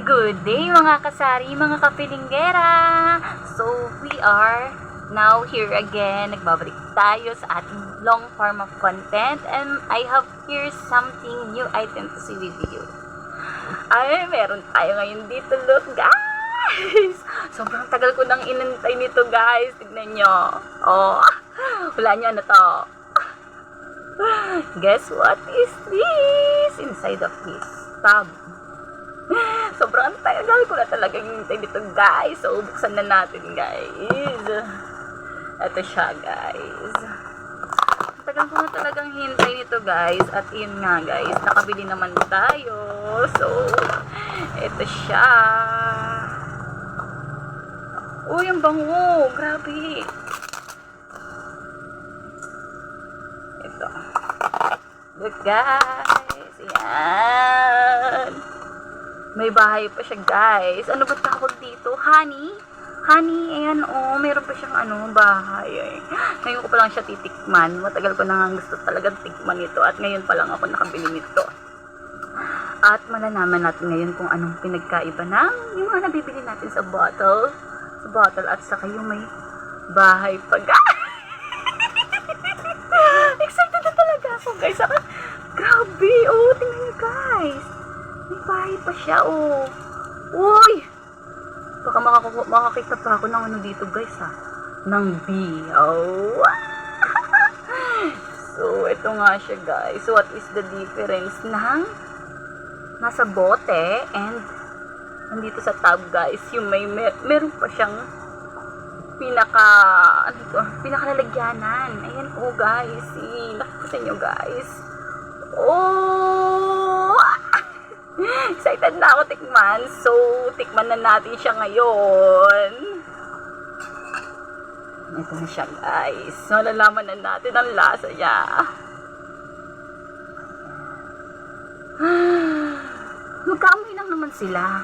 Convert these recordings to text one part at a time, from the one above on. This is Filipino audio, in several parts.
Good day mga kasari, mga kapilinggera! So, we are now here again. Nagbabalik tayo sa ating long form of content and I have here something new item to see with you. Ay, meron tayo ngayon dito. Look, guys! Sobrang tagal ko nang inantay nito, guys. Tignan nyo. Oh, wala nyo ano to. Guess what is this? Inside of this tub. Sobrang tagal ko na talagang hintay dito, guys. So, buksan na natin, guys. Ito siya, guys. Tagal ko na talagang hintay nito, guys. At yun nga, guys. Nakabili naman tayo. So, ito siya. Uy, ang bango. Grabe. Ito. Look, guys. Yan. May bahay pa siya, guys. Ano ba tawag dito? Honey? Honey, ayan, oh. Meron pa siyang, bahay. Eh. Ngayon ko pa lang siya titikman. Matagal ko na nga gusto talagang tikman ito. At ngayon pa lang ako nakabili nito. At malalaman natin ngayon kung anong pinagkaiba ng yung mga nabibili natin sa bottle. Sa bottle at saka yung may bahay pa, guys. Excited na talaga ako, guys. Grabe, oh. Tingnan niyo, guys. May bahay pa siya, oh. Uy! Baka makakita pa ako ng ano dito, guys, ha. Ng bee. Oh. So, ito nga siya, guys. So, what is the difference ng nasa bote and nandito sa tub, guys? Yung meron pa siyang pinakalalagyanan. Ayan, oh, guys. See, nakikita nyo, guys. Oh! Excited na ako tikman. So, tikman na natin siya ngayon. Ito na siya, guys. So, nalalaman na natin ang lasa niya. Magkaamoy lang naman sila.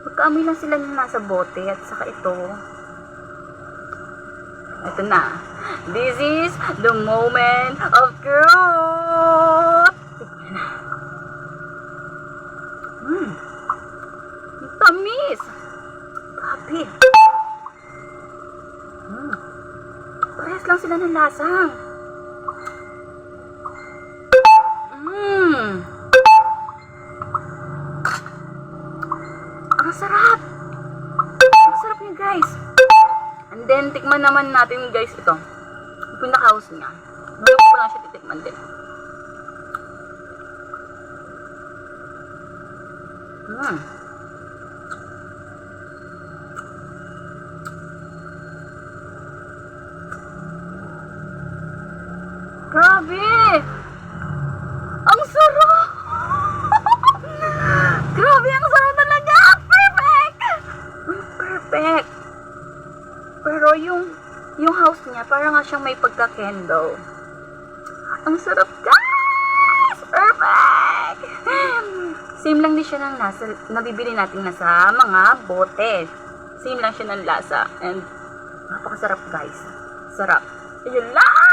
Magkaamoy lang sila na nasa bote at saka ito. Ito na. This is the moment of truth. Tamis! Grabe! Parehas lang sila ng lasa. Ang sarap! Ang sarap niya, guys. And then, tikman naman natin, guys, ito. Yung pinaka-house niya. Ngayon ko lang siya titikman din. Grabe! Ang sarap! Grabe, ang sarap talaga! Perfect! Perfect! Pero yung house niya, parang nga siyang may pagka-candle. Ang sarap, guys! Perfect! Same lang din siya ng nabibili natin nasa mga bote. Same lang siya ng lasa. And napakasarap, guys. Sarap. Ayun lang!